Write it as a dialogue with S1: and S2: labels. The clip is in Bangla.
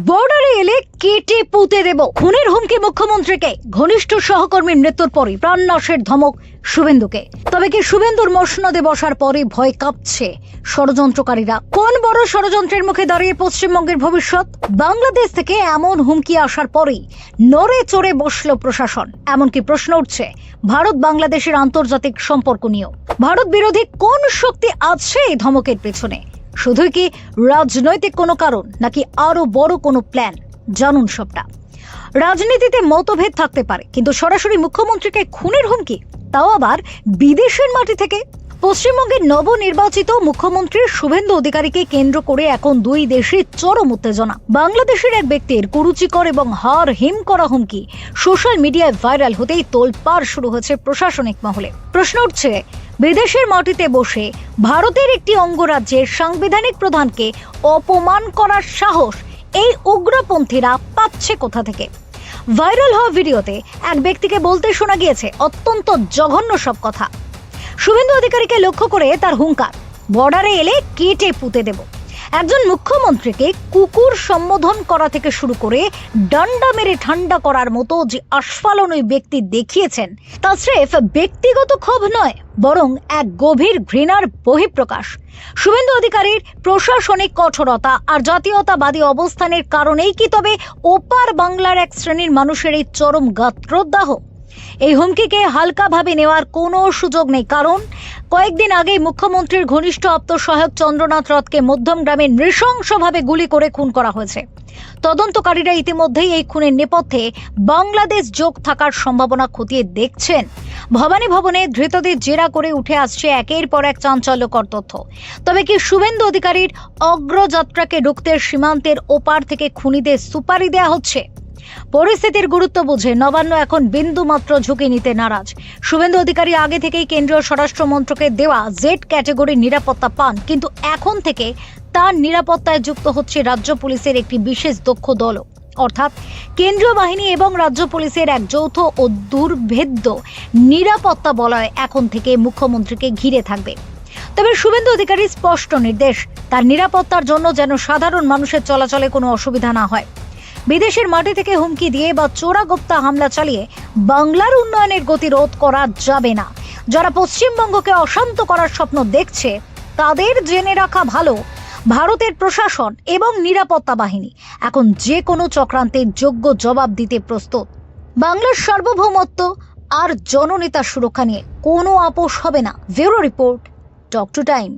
S1: বর্ডারে এলে কেটে পুঁতে দেব, খুনের হুমকি মুখ্যমন্ত্রীকে। ঘনিষ্ঠ সহকর্মীর মৃত্যুর পরই প্রাণনাশের ধমক শুভেন্দুকে। তবে কি শুভেন্দুর মসনদে বসার পরে ভয় কাঁপছে ষড়যন্ত্রকারীরা? কোন বড় ষড়যন্ত্রের মুখে দাঁড়িয়ে পশ্চিমবঙ্গের ভবিষ্যৎ? বাংলাদেশ থেকে এমন হুমকি আসার পরেই নড়ে চড়ে বসল প্রশাসন। এমনকি প্রশ্ন উঠছে ভারত বাংলাদেশের আন্তর্জাতিক সম্পর্ক নিয়েও। ভারত বিরোধী কোন শক্তি আছে এই ধমকের পেছনে? শুধুই কি রাজনৈতিক কোনো কারণ, নাকি আরো বড় কোনো প্ল্যান? জানুন সবটা। রাজনীতিতে মতভেদ থাকতে পারে, কিন্তু সরাসরি মুখ্যমন্ত্রীকে খুনের হুমকি, তাও আবার বিদেশের মাটি থেকে। পশ্চিমবঙ্গের নবনির্বাচিত মুখ্যমন্ত্রী শুভেন্দু অধিকারীকে কেন্দ্র করে এখন দুই দেশের চরম উত্তেজনা। বাংলাদেশের এক ব্যক্তির কুরুচিকর এবং হার হিম করা হুমকি সোশ্যাল মিডিয়ায় ভাইরাল হতেই তোলপাড় শুরু হয়েছে প্রশাসনিক মহলে। প্রশ্ন উঠছে, বিদেশের মাটিতে বসে ভারতের একটি অঙ্গরাজ্যের সাংবিধানিক প্রধানকে অপমান করার সাহস এই উগ্রপন্থীরা পাচ্ছে কোথা থেকে? ভাইরাল হওয়া ভিডিওতে এক ব্যক্তিকে বলতে শোনা গিয়েছে অত্যন্ত জঘন্য সব কথা। শুভেন্দু অধিকারীকে লক্ষ্য করে তার হুঙ্কার, বর্ডারে এলে কেটে পুঁতে দেব। একজন মুখ্যমন্ত্রীকে কুকুর সম্বোধন করা থেকে শুরু করে ডান্ডা মেরে ঠান্ডা করার মতো যে আস্ফালন ওই ব্যক্তি দেখিয়েছেন, তা স্রেফ ব্যক্তিগত ক্ষোভ নয়, বরং এক গভীর ঘৃণার বহিঃপ্রকাশ। শুভেন্দু অধিকারীর প্রশাসনিক কঠোরতা আর জাতীয়তাবাদী অবস্থানের কারণেই কি তবে ওপার বাংলার এক শ্রেণীর মানুষের এই চরম গাত্রদাহ? এই হুমকিকে হালকাভাবে নেওয়ার কোনো সুযোগ নেই, কারণ কয়েকদিন আগেই মুখ্যমন্ত্রীর ঘনিষ্ঠ আপ্তসহায়ক চন্দ্রনাথ রথকে মধ্যম গ্রামে নৃশংসভাবে গুলি করে খুন করা হয়েছে। তদন্তকারীরা ইতিমধ্যেই এই খুনের নেপথ্যে বাংলাদেশ যোগ থাকার সম্ভাবনা খতিয়ে দেখছেন। ভবানী ভবনে ধৃতদের জেরা করে উঠে আসছে একের পর এক চাঞ্চল্যকর তথ্য। তবে কি শুভেন্দু অধিকারীর অগ্রযাত্রাকে রুখতে সীমান্তের ওপার থেকে খুনিদের সুপারি দেয়া হচ্ছে? পরিস্থিতির গুরুত্ব বুঝে নবান্ন এখন বিন্দু মাত্র ঝুঁকি নিতে নারাজ। শুভেন্দু অধিকারী আগে থেকেই কেন্দ্রীয় স্বরাষ্ট্র মন্ত্রকে দেওয়া জেড ক্যাটাগরির নিরাপত্তা পান, কিন্তু এখন থেকে তার নিরাপত্তায় যুক্ত হচ্ছে রাজ্য পুলিশের একটি বিশেষ দক্ষ দলও। অর্থাৎ কেন্দ্রীয় বাহিনী এবং রাজ্য পুলিশের এক যৌথ ও দুর্ভেদ্য নিরাপত্তা বলয় এখন থেকে মুখ্যমন্ত্রীকে ঘিরে থাকবে। তবে শুভেন্দু অধিকারীর স্পষ্ট নির্দেশ, তার নিরাপত্তার জন্য যেন সাধারণ মানুষের চলাচলে কোনো অসুবিধা না হয়। বিদেশের মাটি থেকে হুমকি দিয়ে বা চোরাগোপ্তা হামলা চালিয়ে বাংলার উন্নয়নের গতি রোধ করা যাবে না। যারা পশ্চিমবঙ্গকে অশান্ত করার স্বপ্ন দেখছে, তাদের জেনে রাখা ভালো, ভারতের প্রশাসন এবং নিরাপত্তা বাহিনী এখন যে কোনো চক্রান্তের যোগ্য জবাব দিতে প্রস্তুত। বাংলার সার্বভৌমত্ব আর জননেতার সুরক্ষা নিয়ে কোনো আপোষ হবে না। Bureau report, talk to time.